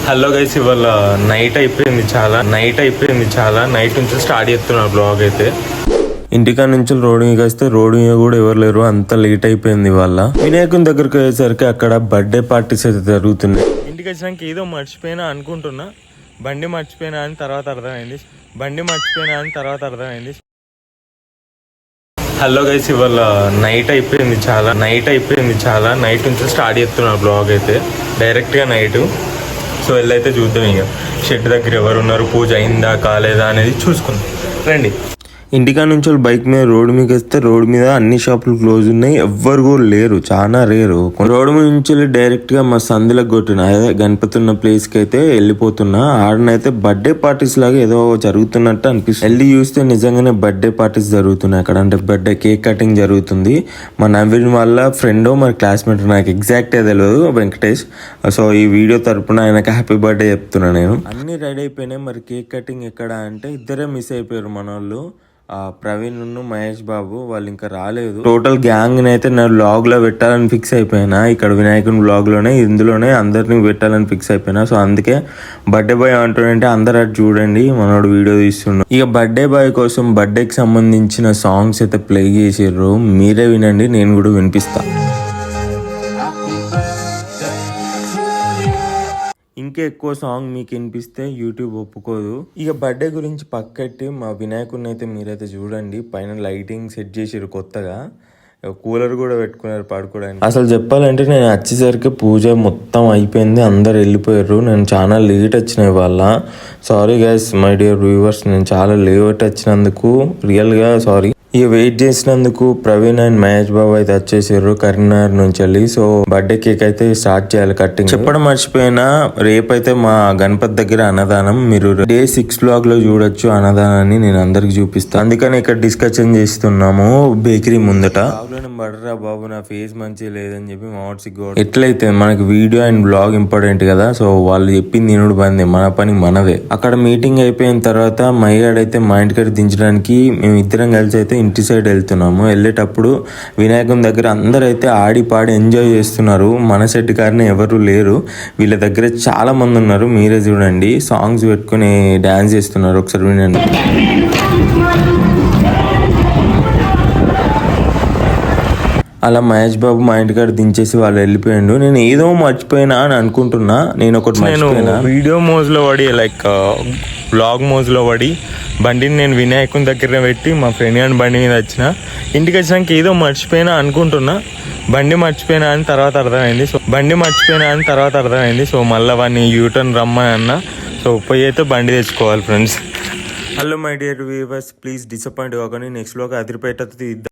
Hello guys, ఇవాళ night అయిపోయింది చాలా నైట్ నుంచి స్టార్ట్ చేస్తున్నారు బ్లాగ్ అయితే. ఇంటికా నుంచి రోడ్డు మీద వస్తే రోడ్డు మీద కూడా ఎవరు లేరు, అంత లేట్ అయిపోయింది ఇవాళ. వినాయకుని దగ్గరికి వచ్చేసరికి అక్కడ బర్త్డే పార్టీస్ అయితే జరుగుతున్నాయి. ఇంటికి వచ్చినాక ఏదో మర్చిపోయినా అనుకుంటున్నా, బండి మర్చిపోయినా అని తర్వాత అర్థమైంది. హలో గైస్, ఇవాళ నైట్ అయిపోయింది చాలా నైట్ నుంచి స్టార్ట్ చేస్తున్నారు బ్లాగ్ అయితే డైరెక్ట్గా నైట్. సో వెళ్ళైతే చూద్దాం, ఇక షెడ్ దగ్గర ఎవరు ఉన్నారు, పూజ అయిందా కాలేదా అనేది చూసుకుందాం రండి. ఇంటికా నుంచి బైక్ మీద రోడ్డు మీద వస్తే రోడ్డు మీద అన్ని షాపులు క్లోజ్ ఉన్నాయి, ఎవ్వరు కూడా లేరు, చాలా రేరు. రోడ్డు మీద నుంచి డైరెక్ట్ గా మా సందులకు కొట్టిన అదే గణపతి ఉన్న ప్లేస్ కి అయితే వెళ్ళిపోతున్నా. ఆడనైతే బర్త్డే పార్టీస్ లాగా ఏదో జరుగుతున్నట్టు అనిపిస్తుంది. వెళ్ళి చూస్తే నిజంగానే బర్త్డే పార్టీస్ జరుగుతున్నాయి అక్కడ. అంటే బర్త్డే కేక్ కటింగ్ జరుగుతుంది. మా నవీన్ వాళ్ళ ఫ్రెండ్ మరి క్లాస్మేట్, నాకు ఎగ్జాక్ట్ తెలియదు, వెంకటేష్. సో ఈ వీడియో తరపున ఆయనకి హ్యాపీ బర్త్డే చెప్తున్నా నేను. అన్ని రెడీ అయిపోయినాయి, మరి కేక్ కటింగ్ ఎక్కడ అంటే ఇద్దరే మిస్ అయిపోయారు మన వాళ్ళు. ప్రవీణ్ మహేష్ బాబు వాళ్ళు ఇంకా రాలేదు. టోటల్ గ్యాంగ్ అయితే నేను వ్లాగ్ లో పెట్టాలని ఫిక్స్ అయిపోయినా. ఇక్కడ వినాయకుని వ్లాగ్ లోనే ఇందులోనే అందరిని పెట్టాలని ఫిక్స్ అయిపోయినా. సో అందుకే బర్త్డే బాయ్ అంటుంటే అందరు అటు చూడండి, మనోడు వీడియో తీస్తున్నాడు. ఇక బర్త్డే బాయ్ కోసం బర్త్డేకి సంబంధించిన సాంగ్స్ అయితే ప్లే చేసిర్రు, మీరే వినండి, నేను కూడా వినిపిస్తా. ఇంకా ఎక్కువ సాంగ్ మీకు వినిపిస్తే యూట్యూబ్ ఒప్పుకోదు. ఇక బర్త్డే గురించి పక్కట్టి మా వినాయకుడిని అయితే మీరైతే చూడండి, పైన లైటింగ్ సెట్ చేసిరు కొత్తగా, కూలర్ కూడా పెట్టుకున్నారు పడుకోవడానికి. అసలు చెప్పాలంటే నేను వచ్చేసరికి పూజ మొత్తం అయిపోయింది, అందరు వెళ్ళిపోయారు. నేను చాలా లేట్ వచ్చిన వాళ్ళ. Sorry guys, my dear viewers, నేను చాలా లేట్ వచ్చినందుకు రియల్గా సారీ. ఇక వెయిట్ చేసినందుకు ప్రవీణ్ అండ్ మహేష్ బాబు అయితే వచ్చేసారు కరీంనగర్ నుంచి వెళ్ళి. సో బర్త్డే కేక్ అయితే స్టార్ట్ చేయాలి కట్టింగ్. చెప్పడం మర్చిపోయినా, రేపైతే మా గణపతి దగ్గర అన్నదానం, మీరు డే 6 బ్లాగ్ లో చూడొచ్చు అన్నదానాన్ని, నేను అందరికి చూపిస్తాను. అందుకని ఇక్కడ డిస్కషన్ చేస్తున్నాము బేకరీ ముందట. బడరా బాబు, నా ఫేస్ మంచిగా లేదని చెప్పి మావాడ్సిగో. ఎట్లయితే మనకి వీడియో అండ్ బ్లాగ్ ఇంపార్టెంట్ కదా, సో వాళ్ళు చెప్పింది తినుడు బందే, మన పని మనదే. అక్కడ మీటింగ్ అయిపోయిన తర్వాత మైగాడైతే మా ఇంటికి దించడానికి మేము ఇద్దరం కలిసి అయితే ఇంటి సైడ్ వెళ్తున్నాము. వెళ్ళేటప్పుడు వినాయకుని దగ్గర అందరూ అయితే ఆడి పాడి ఎంజాయ్ చేస్తున్నారు. మన సెట్ కారణం ఎవరు లేరు, వీళ్ళ దగ్గర చాలా మంది ఉన్నారు, మీరే చూడండి. సాంగ్స్ పెట్టుకుని డాన్స్ చేస్తున్నారు, ఒకసారి వినండి. అలా మహేష్ బాబు మా ఇంటికాడ దించేసి వాళ్ళు వెళ్ళిపోయాడు. నేను ఏదో మర్చిపోయినా అని అనుకుంటున్నా. నేను వీడియో మోజ్లో పడి, లైక్ బ్లాగ్ మోజ్లో పడి బండిని నేను వినాయకుని దగ్గర పెట్టి మా ఫ్రెండ్ గారి బండి మీద వచ్చిన. ఇంటికి వచ్చినాక ఏదో మర్చిపోయినా అనుకుంటున్నా, బండి మర్చిపోయినా అని తర్వాత అర్థమైంది. సో మళ్ళీ వాడిని యూటర్న్ రమ్మని అన్న. సో పోయి అయితే బండి తెచ్చుకోవాలి friends. Hello my dear viewers, please disappoint కాకండి, నెక్స్ట్ లోకి అదిరిపేట